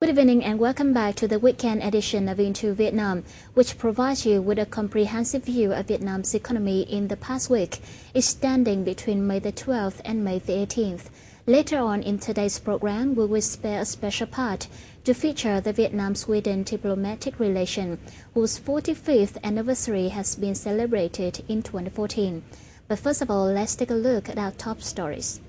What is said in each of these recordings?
Good evening and welcome back to the weekend edition of Into Vietnam, which provides you with a comprehensive view of Vietnam's economy in the past week, extending between May the 12th and May the 18th. Later on in today's program, we will spare a special part to feature the Vietnam-Sweden diplomatic relation, whose 45th anniversary has been celebrated in 2014. But first of all, let's take a look at our top stories.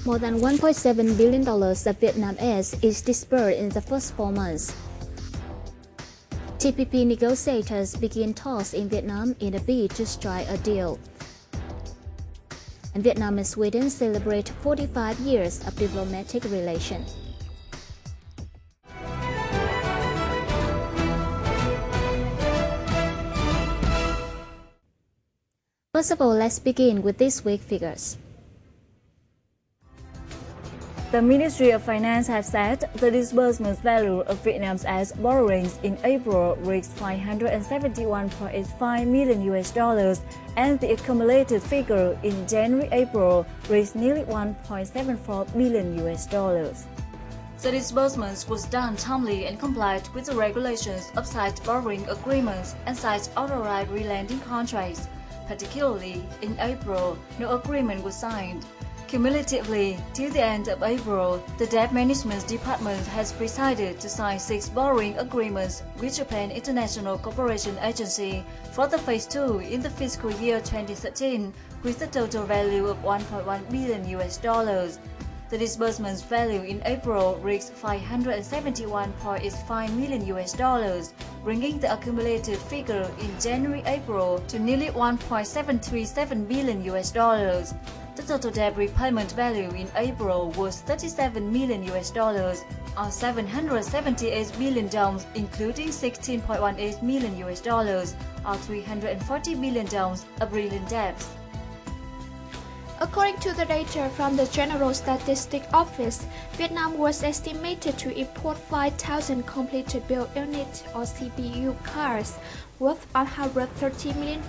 More than $1.7 billion of Vietnam aid is disbursed in the first 4 months. TPP negotiators begin talks in Vietnam in a bid to strike a deal. And Vietnam and Sweden celebrate 45 years of diplomatic relations. First of all, let's begin with this week's figures. The Ministry of Finance has said the disbursement value of Vietnam's aid borrowings in April reached $571.85 million and the accumulated figure in January-April reached nearly $1.74 billion. The disbursements was done timely and complied with the regulations of signed borrowing agreements and signed authorized relending contracts. Particularly in April, no agreement was signed. Cumulatively, till the end of April, the Debt Management Department has decided to sign 6 borrowing agreements with Japan International Cooperation Agency for the Phase 2 in the fiscal year 2013, with a total value of $1.1 billion. The disbursements value in April reached $571.85 million, bringing the accumulated figure in January-April to nearly $1.737 billion. The total debt repayment value in April was $37 million, or $778 billion, including $16.18 million, or $340 billion of real debts. According to the data from the General Statistics Office, Vietnam was estimated to import 5,000 completed built units or CPU cars worth $130 million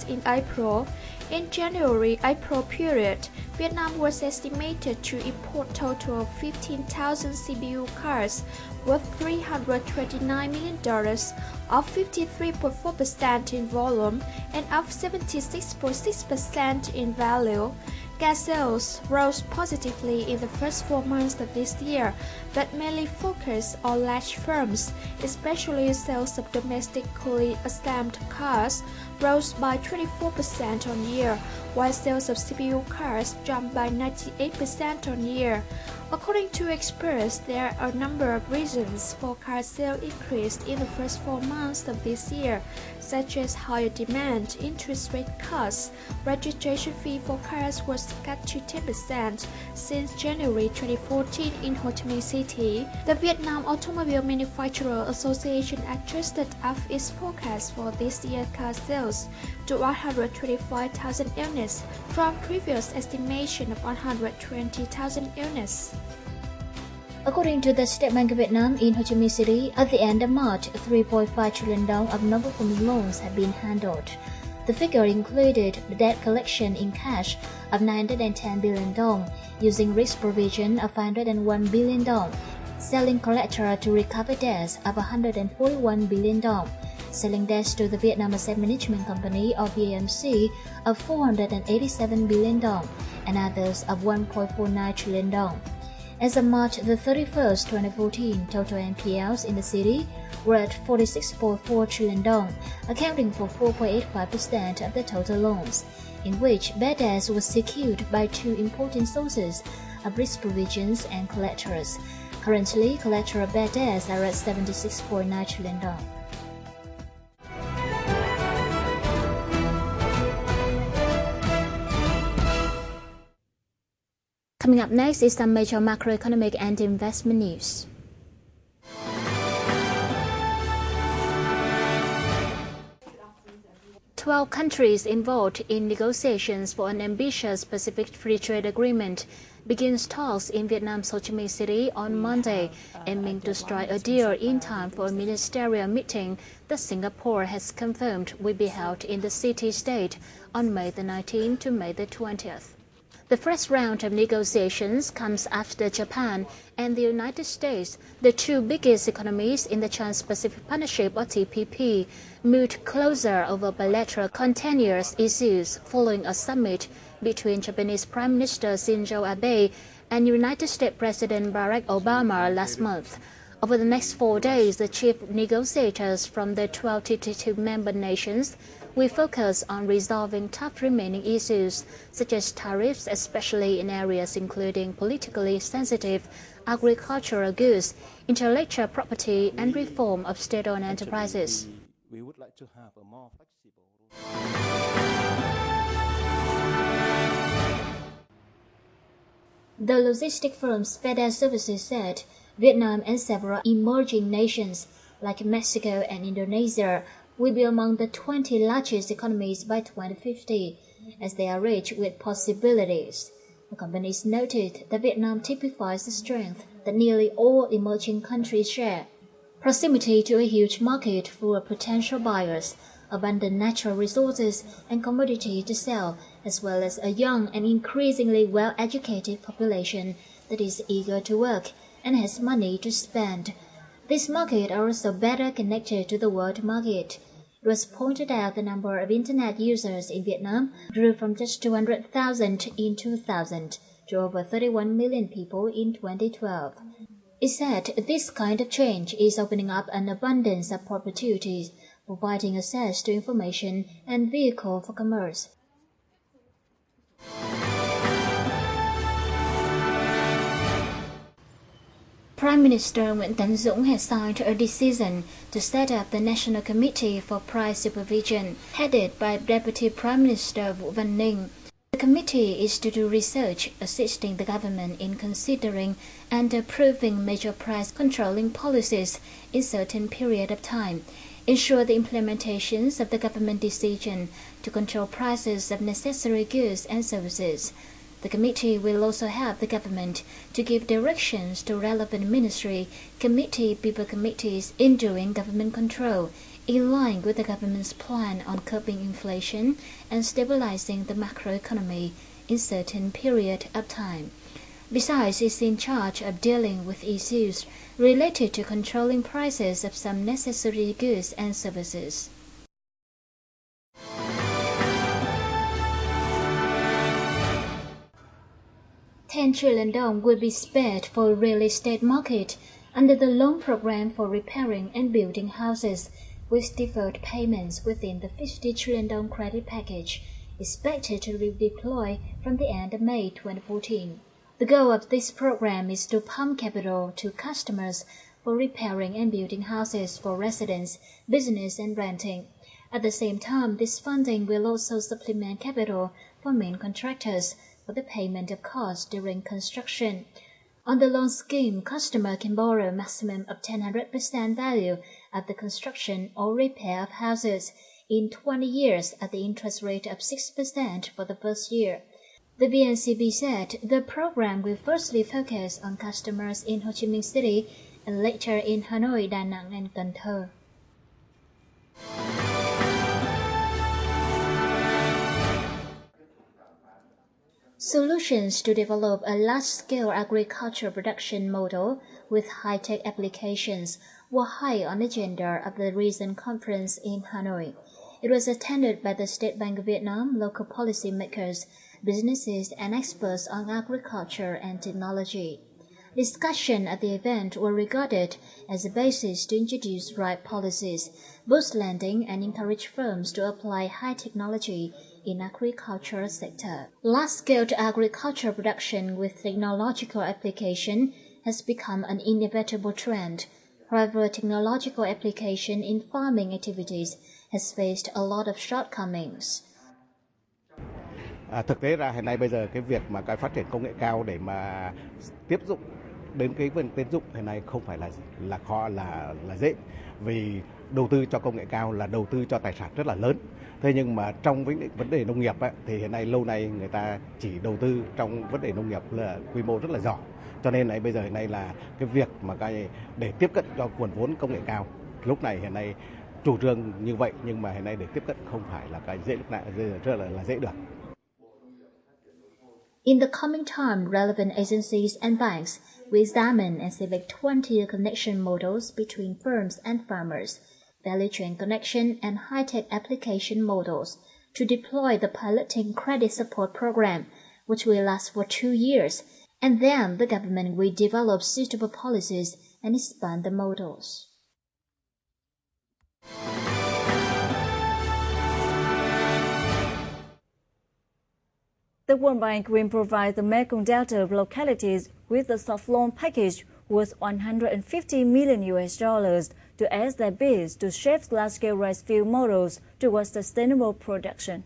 in April. In January-April period, Vietnam was estimated to import total of 15,000 CPU cars worth $329 million, of 53.4% in volume and of 76.6% in value. Gas sales rose positively in the first 4 months of this year, but mainly focused on large firms, especially sales of domestically assembled cars rose by 24% on year, while sales of CPU cars jumped by 98% on year. According to experts, there are a number of reasons for car sale increased in the first 4 months of this year, such as higher demand, interest rate cuts. Registration fee for cars was cut to 10% since January 2014 in Ho Chi Minh City. The Vietnam Automobile Manufacturer Association adjusted up its forecast for this year's car sales to 125,000 units from previous estimation of 120,000 units. According to the State Bank of Vietnam in Ho Chi Minh City, at the end of March, $3.5 trillion of non-performing loans had been handled. The figure included the debt collection in cash of $910 billion, using risk provision of $501 billion, selling collateral to recover debts of $141 billion, selling debts to the Vietnam Asset Management Company or VAMC of $487 billion, and others of $1.49 trillion. As of March the 31st, 2014, total NPLs in the city were at $46.4 trillion, accounting for 4.85% of the total loans, in which bad debts was secured by 2 important sources of risk provisions and collaterals. Currently, collateral bad debts are at $76.9 trillion. Coming up next is some major macroeconomic and investment news. Twelve countries involved in negotiations for an ambitious Pacific Free Trade Agreement begins talks in Vietnam's Ho Chi Minh City on Monday, aiming to strike a deal in time for a ministerial meeting that Singapore has confirmed will be held in the city-state on May the 19th to May the 20th. The first round of negotiations comes after Japan and the United States, the two biggest economies in the Trans-Pacific Partnership or TPP, moved closer over bilateral contentious issues following a summit between Japanese Prime Minister Shinzo Abe and United States President Barack Obama last month. Over the next 4 days, the chief negotiators from the 12 TPP member nations will focus on resolving tough remaining issues, such as tariffs, especially in areas including politically sensitive agricultural goods, intellectual property, and reform of state-owned enterprises. We would like to have a more flexible. The logistic firm FedEx Services said Vietnam and several emerging nations like Mexico and Indonesia will be among the 20 largest economies by 2050, as they are rich with possibilities. The companies noted that Vietnam typifies the strength that nearly all emerging countries share: proximity to a huge market full of potential buyers, abundant natural resources and commodity to sell, as well as a young and increasingly well-educated population that is eager to work and has money to spend. This market are also better connected to the world market. It was pointed out the number of Internet users in Vietnam grew from just 200,000 in 2000 to over 31 million people in 2012. It said this kind of change is opening up an abundance of opportunities, providing access to information and vehicle for commerce. Prime Minister Nguyễn Tấn Dũng has signed a decision to set up the National Committee for Price Supervision, headed by Deputy Prime Minister Vũ Văn Ninh. The committee is to do research, assisting the government in considering and approving major price controlling policies in certain period of time, ensure the implementations of the government decision to control prices of necessary goods and services. The committee will also help the government to give directions to relevant ministry, people committees in doing government control, in line with the government's plan on curbing inflation and stabilizing the macroeconomy in certain period of time. Besides, it's in charge of dealing with issues related to controlling prices of some necessary goods and services. $10 trillion will be spared for real estate market under the loan program for repairing and building houses, with deferred payments within the $50 trillion credit package, expected to be deployed from the end of May 2014. The goal of this program is to pump capital to customers for repairing and building houses for residents, business, and renting. At the same time, this funding will also supplement capital for main contractors for the payment of costs during construction. On the loan scheme, customer can borrow a maximum of 100% value of the construction or repair of houses in 20 years at the interest rate of 6% for the first year. The VNCB said the program will firstly focus on customers in Ho Chi Minh City and later in Hanoi, Da Nang, and Cần Thơ. Solutions to develop a large-scale agriculture production model with high-tech applications were high on the agenda of the recent conference in Hanoi. It was attended by the State Bank of Vietnam, local policy makers, businesses, and experts on agriculture and technology. Discussion at the event were regarded as a basis to introduce right policies, boost lending, and encourage firms to apply high technology in agricultural sector. Large-scale agriculture production with technological application has become an inevitable trend. However, technological application in farming activities has faced a lot of shortcomings. Thực tế ra hiện nay bây giờ cái việc mà cái phát triển công nghệ cao để mà tiếp dụng đến cái vấn tín dụng hiện nay không phải là khó là dễ, vì đầu tư cho công nghệ cao là đầu tư cho tài sản rất là lớn. Thế nhưng mà trong vấn đề nông nghiệp ấy, thì hiện nay lâu nay người ta chỉ đầu tư trong vấn đề nông nghiệp là quy mô rất là nhỏ. Cho nên bây giờ hiện nay là cái việc mà để tiếp cận cho nguồn vốn công nghệ cao, lúc này hiện nay chủ trương như vậy, nhưng mà hiện nay để tiếp cận không phải là cái dễ, lúc này rất là dễ được. In the coming time, relevant agencies and banks will examine and select 20 connection models between firms and farmers, value chain connection and high-tech application models to deploy the piloting credit support program, which will last for 2 years, and then the government will develop suitable policies and expand the models. The World Bank will provide the Mekong Delta localities with a soft loan package worth $150 million to aid their bids to shape large-scale rice field models towards sustainable production.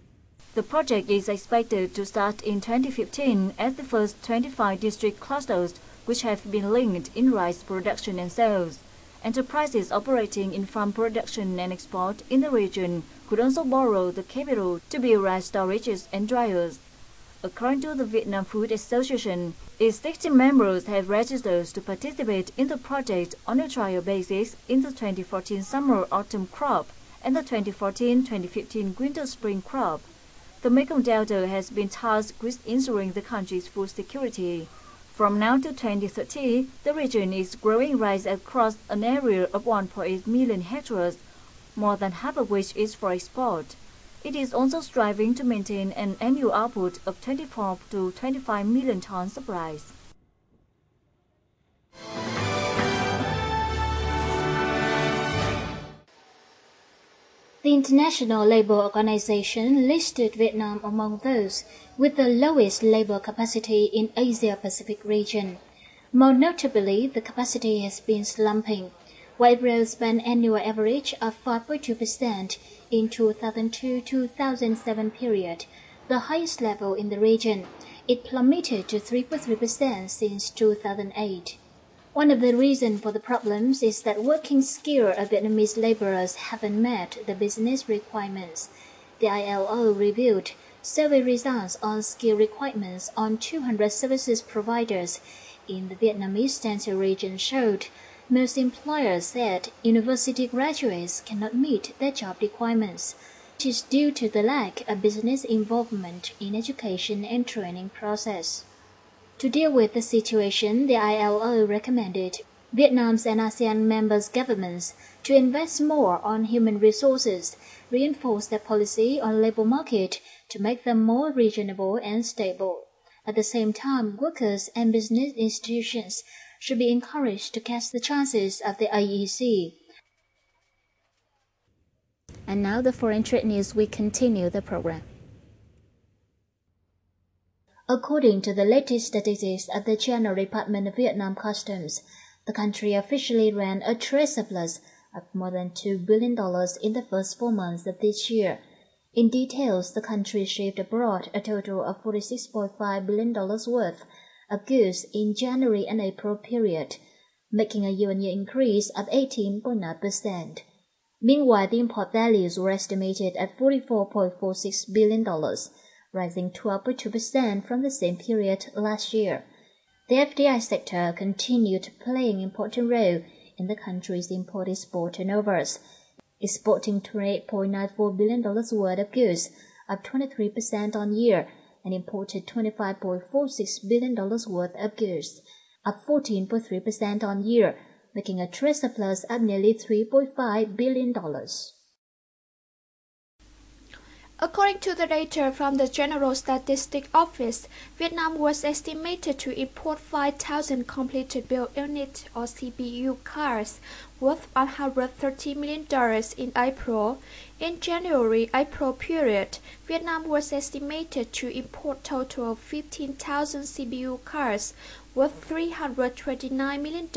The project is expected to start in 2015 as the first 25 district clusters which have been linked in rice production and sales. Enterprises operating in farm production and export in the region could also borrow the capital to build rice storages and dryers. According to the Vietnam Food Association, its 60 members have registered to participate in the project on a trial basis in the 2014 summer-autumn crop and the 2014-2015 winter-spring crop. The Mekong Delta has been tasked with ensuring the country's food security. From now to 2030, the region is growing rice across an area of 1.8 million hectares, more than half of which is for export. It is also striving to maintain an annual output of 24 to 25 million tons of rice. The International Labour Organization listed Vietnam among those with the lowest labor capacity in Asia-Pacific region. More notably, the capacity has been slumping, while it rose by an annual average of 5.2% in 2002-2007 period, the highest level in the region. It plummeted to 3.3% since 2008. One of the reasons for the problems is that working skill of Vietnamese laborers haven't met the business requirements. The ILO reviewed survey results on skill requirements on 200 services providers in the Vietnamese Central region showed most employers said university graduates cannot meet their job requirements, which is due to the lack of business involvement in education and training process. To deal with the situation, the ILO recommended Vietnam's and ASEAN members' governments to invest more on human resources, reinforce their policy on labor market to make them more reasonable and stable. At the same time, workers and business institutions should be encouraged to catch the chances of the AEC. And now the foreign trade news, we continue the program. According to the latest statistics of the General Department of Vietnam Customs, the country officially ran a trade surplus of more than $2 billion in the first 4 months of this year. In details, the country shipped abroad a total of $46.5 billion worth of goods in January and April period, making a year-on-year increase of 18.9%. Meanwhile, the import values were estimated at $44.46 billion, rising 12.2% from the same period last year. The FDI sector continued to play an important role in the country's import-export turnovers, exporting $28.94 billion worth of goods, up 23% on year, and imported $25.46 billion worth of goods, up 14.3% on year, making a trade surplus of nearly $3.5 billion. According to the data from the General Statistics Office, Vietnam was estimated to import 5,000 completed built unit or CPU cars worth $130 million in April. In January-April period, Vietnam was estimated to import total of 15,000 CPU cars worth $329 million,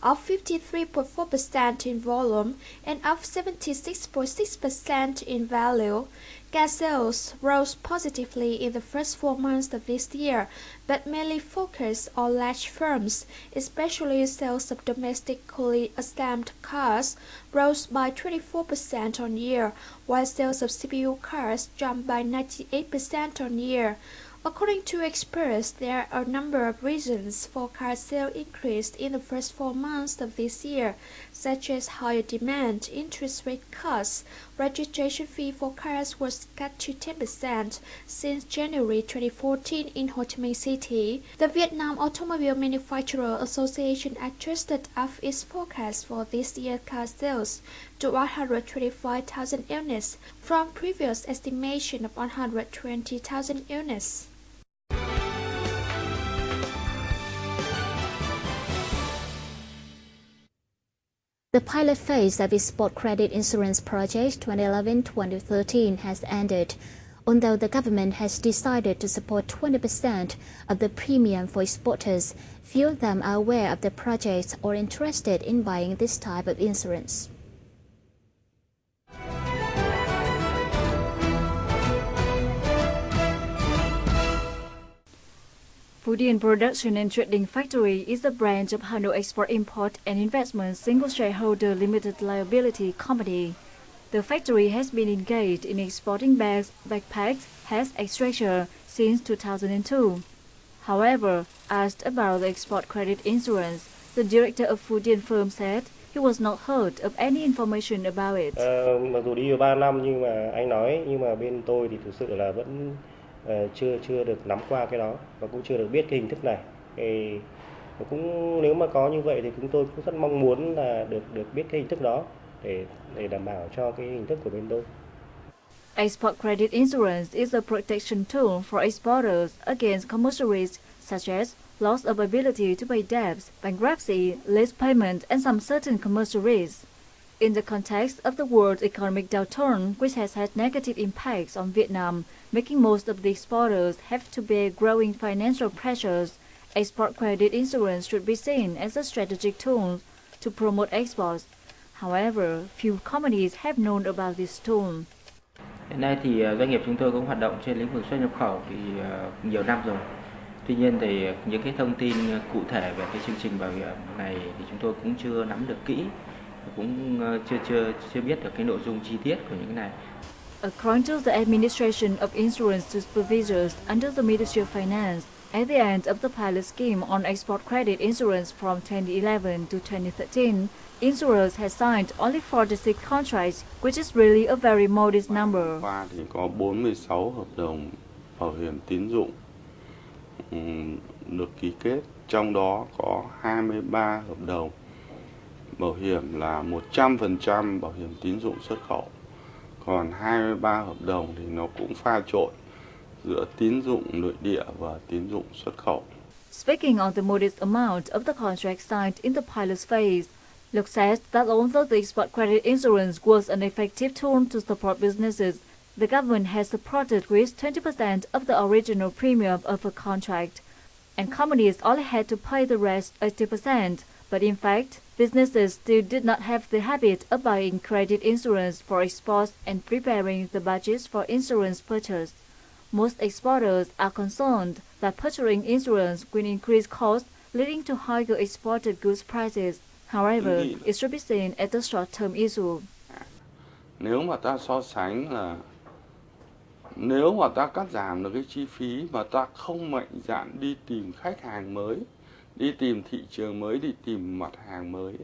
up 53.4% in volume and up 76.6% in value. Gas sales rose positively in the first 4 months of this year, but mainly focused on large firms, especially sales of domestically assembled cars rose by 24% on year, while sales of CPU cars jumped by 98% on year. According to experts, there are a number of reasons for car sales increased in the first 4 months of this year, such as higher demand, interest rate cuts. Registration fee for cars was cut to 10% since January 2014 in Ho Chi Minh City. The Vietnam Automobile Manufacturer Association adjusted up its forecast for this year's car sales to 125,000 units from previous estimation of 120,000 units. The pilot phase of its Sport Credit Insurance Project 2011-2013 has ended, although the government has decided to support 20% of the premium for exporters. Few of them are aware of the project or interested in buying this type of insurance. Phu Dien Production and Trading Factory is a branch of Hanoi Export-Import and Investment Single Shareholder Limited Liability Company. The factory has been engaged in exporting bags, backpacks, hats, etc. since 2002. However, asked about the export credit insurance, the director of Phu Dien firm said he was not heard of any information about it. Mặc dù đi vào 3 năm nhưng mà anh nói, nhưng mà bên tôi thì thực sự là vẫn chưa được nắm qua cái đó và cũng chưa được biết cái hình thức này. Thì cũng nếu mà có như vậy thì chúng tôi cũng rất mong muốn là được biết cái hình thức đó để đảm bảo cho cái hình thức của bên tôi. Export credit insurance is a protection tool for exporters against commercial risks such as loss of ability to pay debts, bankruptcy, late payment, and some certain commercial risks. In the context of the world economic downturn, which has had negative impacts on Vietnam, making most of the exporters have to bear growing financial pressures, export credit insurance should be seen as a strategic tool to promote exports. However, few companies have known about this tool. Hiện nay thì doanh nghiệp chúng tôi cũng hoạt động trên lĩnh vực xuất nhập khẩu thì nhiều năm rồi. Tuy nhiên thì những cái thông tin cụ thể về cái chương trình bảo hiểm này thì chúng tôi cũng chưa nắm được kỹ, cũng chưa biết được cái nội dung chi tiết của những cái này. According to the Administration of Insurance Supervisors under the Ministry of Finance, at the end of the pilot scheme on export credit insurance from 2011 to 2013, insurers had signed only 46 contracts, which is really a very modest number. Qua thì có 46 hợp đồng bảo hiểm tín dụng được ký kết, trong đó có 23 hợp đồng bảo hiểm là 100% bảo hiểm tín dụng xuất khẩu. Còn 23 hợp đồng thì nó cũng pha trộn giữa tín dụng nội địa và tín dụng xuất khẩu. Speaking on the modest amount of the contract signed in the pilot phase, Lục said that although the export credit insurance was an effective tool to support businesses, the government has supported with 20% of the original premium of a contract, and companies only had to pay the rest 80%. But in fact, businesses still did not have the habit of buying credit insurance for exports and preparing the budgets for insurance purchase. Most exporters are concerned that purchasing insurance will increase costs, leading to higher exported goods prices. However, it should be seen as a short-term issue. Nếu mà ta so sánh là nếu mà ta cắt giảm được cái chi phí mà ta không mạnh dạn đi tìm khách hàng mới, đi tìm thị trường mới, đi tìm mặt hàng mới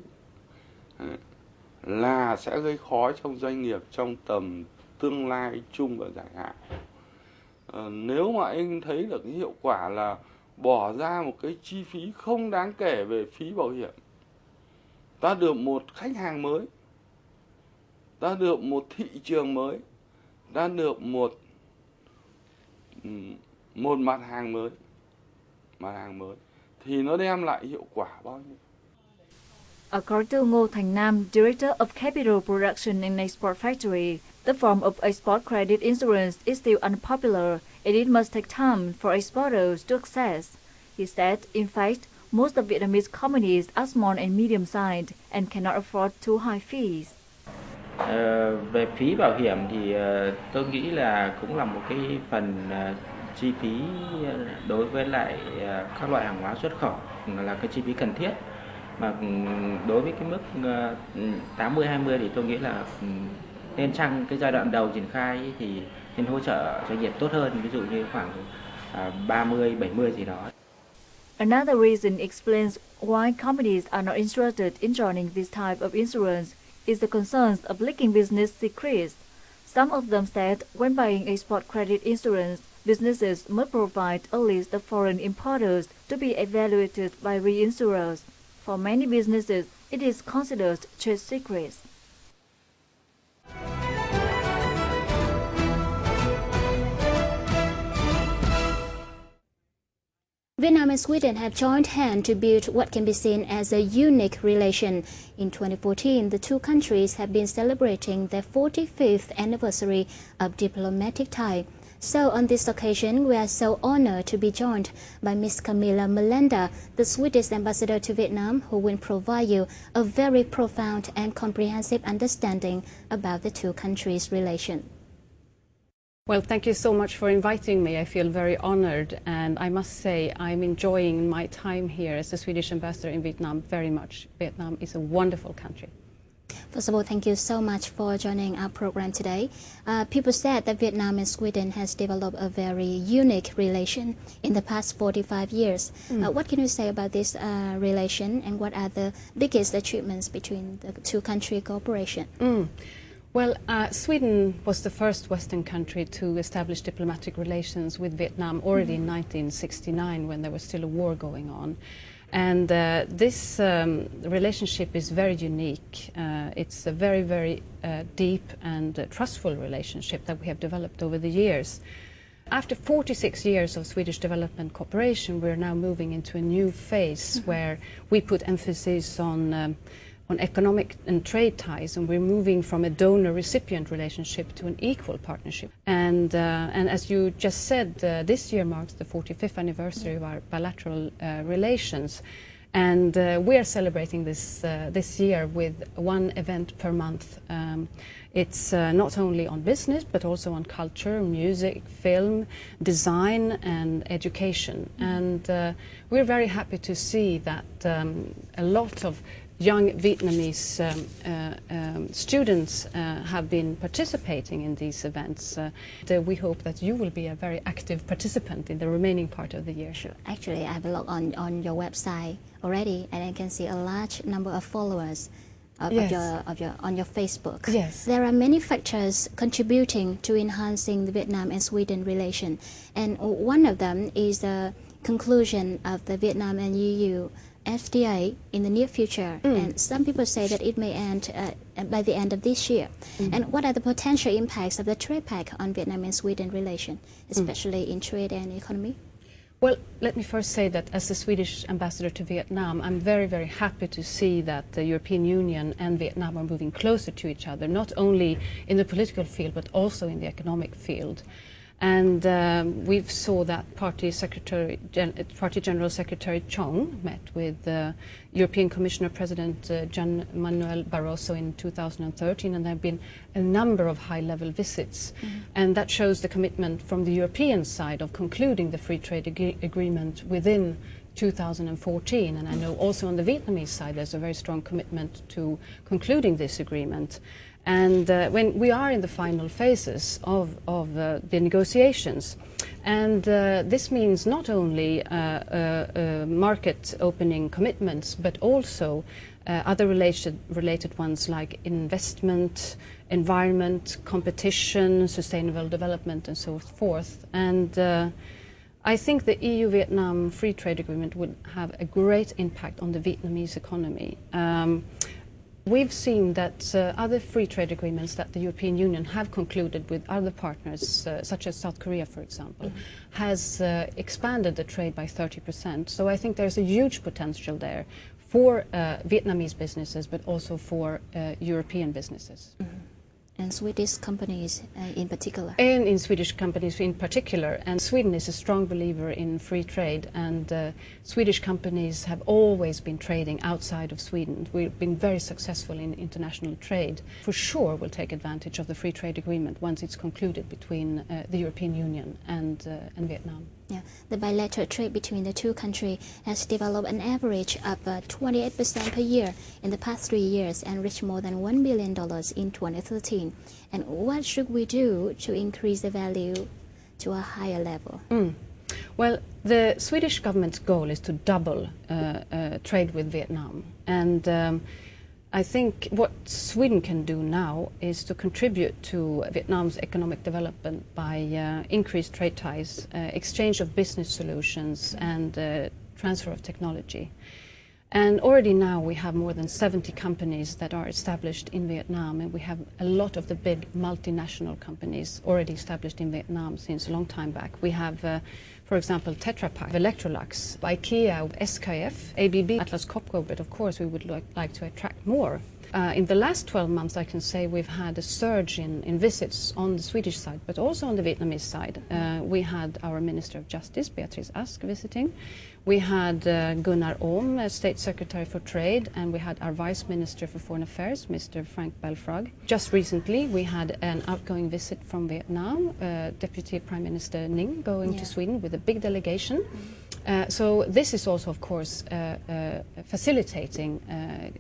là sẽ gây khó trong doanh nghiệp trong tầm tương lai chung và dài hạn. Nếu mà anh thấy được cái hiệu quả là bỏ ra một cái chi phí không đáng kể về phí bảo hiểm, ta được một khách hàng mới, ta được một thị trường mới, ta được một mặt hàng mới thì nó đem lại hiệu quả bao nhiêu? According to Ngô Thành Nam, Director of Capital Production and Export Factory, the form of export credit insurance is still unpopular and it must take time for exporters to access. He said, in fact, most of Vietnamese companies are small and medium-sized and cannot afford too high fees. Về phí bảo hiểm thì tôi nghĩ là cũng là một cái phần chi phí đối với lại các loại hàng hóa xuất khẩu là cái chi phí cần thiết, mà đối với cái mức 80-20 thì tôi nghĩ là nên chăng cái giai đoạn đầu triển khai thì nên hỗ trợ doanh nghiệp tốt hơn, ví dụ như khoảng 30-70 gì đó. Another reason explains why companies are not interested in joining this type of insurance is the concerns of leaking business secrets. Some of them said when buying export credit insurance, businesses must provide a list of foreign importers to be evaluated by reinsurers. For many businesses, it is considered trade secrets. Vietnam and Sweden have joined hands to build what can be seen as a unique relation. In 2014, the two countries have been celebrating their 45th anniversary of diplomatic tie. So on this occasion, we are so honored to be joined by Ms. Camilla Melenda, the Swedish ambassador to Vietnam, who will provide you a very profound and comprehensive understanding about the two countries' relation. Well, thank you so much for inviting me. I feel very honored, and I must say I'm enjoying my time here as the Swedish ambassador in Vietnam very much. Vietnam is a wonderful country. First of all, thank you so much for joining our program today. People said that Vietnam and Sweden has developed a very unique relation in the past 45 years. What can you say about this relation, and what are the biggest achievements between the two country cooperation? Well, Sweden was the first Western country to establish diplomatic relations with Vietnam already in 1969, when there was still a war going on. And this relationship is very unique. It's a very, very deep and trustful relationship that we have developed over the years. After 46 years of Swedish development cooperation, we're now moving into a new phase where we put emphasis on economic and trade ties, and we're moving from a donor-recipient relationship to an equal partnership. And as you just said, this year marks the 45th anniversary of our bilateral relations, and we are celebrating this year with one event per month. It's not only on business, but also on culture, music, film, design, and education. And we're very happy to see that a lot of young Vietnamese students have been participating in these events. We hope that you will be a very active participant in the remaining part of the year. Sure. Actually, I have logged on your website already, and I can see a large number of followers on your Facebook. Yes. There are many factors contributing to enhancing the Vietnam and Sweden relation, and one of them is the conclusion of the Vietnam and EU FTA in the near future, and some people say that it may end by the end of this year. And what are the potential impacts of the trade pact on Vietnam and Sweden relation, especially in trade and economy? Well, let me first say that as the Swedish ambassador to Vietnam, I'm very, very happy to see that the European Union and Vietnam are moving closer to each other, not only in the political field, but also in the economic field. And we saw that Party General Secretary Chong met with European Commissioner President Gian Manuel Barroso in 2013, and there have been a number of high-level visits. And that shows the commitment from the European side of concluding the free trade agreement within 2014. And I know also on the Vietnamese side there's a very strong commitment to concluding this agreement. And when we are in the final phases of the negotiations, and this means not only market opening commitments, but also other related ones like investment, environment, competition, sustainable development, and so forth. And I think the EU-Vietnam Free Trade Agreement would have a great impact on the Vietnamese economy. We've seen that other free trade agreements that the European Union have concluded with other partners, such as South Korea, for example, has expanded the trade by 30%. So I think there's a huge potential there for Vietnamese businesses, but also for European businesses. And Swedish companies in particular. And in Swedish companies in particular. And Sweden is a strong believer in free trade, and Swedish companies have always been trading outside of Sweden. We've been very successful in international trade. For sure we'll take advantage of the free trade agreement once it's concluded between the European Union and Vietnam. Yeah, the bilateral trade between the two countries has developed an average of 28% per year in the past 3 years and reached more than $1 billion in 2013. And what should we do to increase the value to a higher level? Well, the Swedish government's goal is to double trade with Vietnam, and I think what Sweden can do now is to contribute to Vietnam's economic development by increased trade ties, exchange of business solutions, and transfer of technology. And already now we have more than 70 companies that are established in Vietnam, and we have a lot of the big multinational companies already established in Vietnam since a long time back. We have, for example, Tetra Pak, Electrolux, IKEA, SKF, ABB, Atlas Copco, but of course we would like to attract more. In the last 12 months, I can say we've had a surge in visits on the Swedish side, but also on the Vietnamese side. We had our Minister of Justice, Beatrice Ask, visiting. We had Gunnar Ohm, State Secretary for Trade, and we had our Vice Minister for Foreign Affairs, Mr. Frank Belfrage. Just recently, we had an outgoing visit from Vietnam, Deputy Prime Minister Ninh going to Sweden with a big delegation. So this is also, of course, facilitating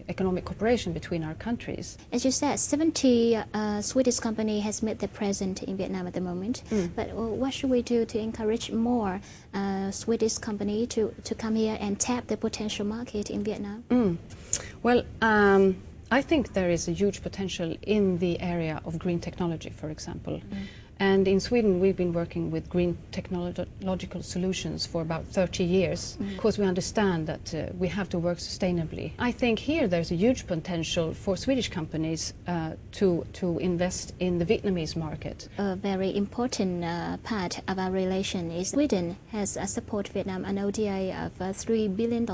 economic cooperation between our countries. As you said, 70 Swedish company has made their presence in Vietnam at the moment. But what should we do to encourage more Swedish company to come here and tap the potential market in Vietnam? Well, I think there is a huge potential in the area of green technology, for example. And in Sweden, we've been working with green technological solutions for about 30 years. Of course, we understand that we have to work sustainably. I think here there's a huge potential for Swedish companies to invest in the Vietnamese market. A very important part of our relation is Sweden has supported Vietnam an ODA of $3 billion,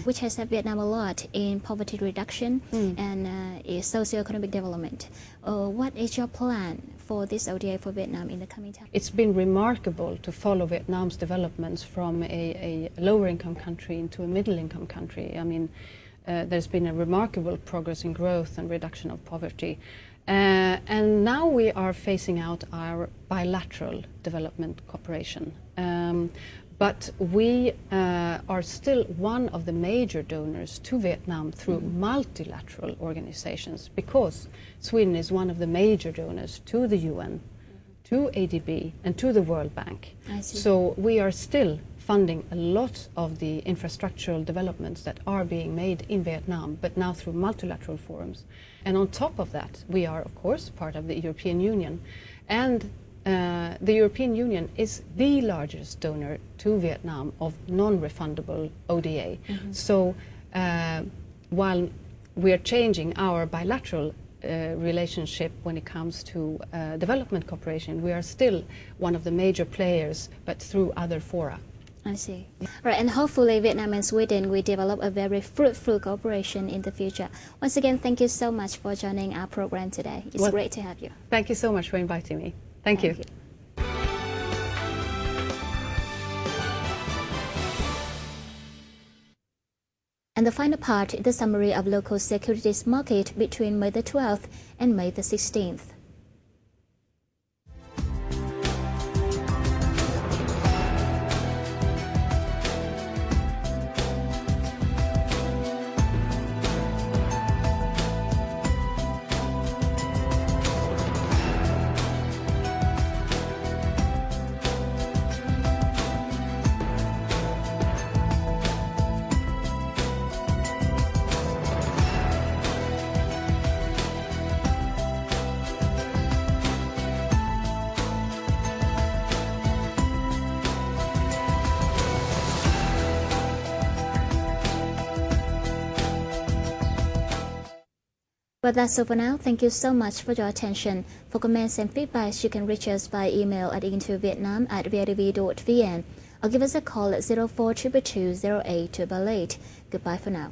which has helped Vietnam a lot in poverty reduction and socio-economic development. What is your plan for this ODA for Vietnam in the coming time? It's been remarkable to follow Vietnam's developments from a lower income country into a middle income country. I mean, there's been a remarkable progress in growth and reduction of poverty. And now we are phasing out our bilateral development cooperation. But we are still one of the major donors to Vietnam through multilateral organizations, because Sweden is one of the major donors to the UN, to ADB, and to the World Bank. I see. So we are still funding a lot of the infrastructural developments that are being made in Vietnam, but now through multilateral forums. And on top of that, we are, of course, part of the European Union. And the European Union is the largest donor to Vietnam of non-refundable ODA. So while we are changing our bilateral relationship when it comes to development cooperation, we are still one of the major players, but through other fora. I see. Right, and hopefully Vietnam and Sweden will develop a very fruitful cooperation in the future. Once again, thank you so much for joining our program today. It's great to have you. Thank you so much for inviting me. Thank you. And the final part is the summary of local securities market between May the 12th and May the 16th. But that's all for now. Thank you so much for your attention. For comments and feedback, you can reach us by email at intervietnam@vitv.vn or give us a call at 0422208288. Goodbye for now.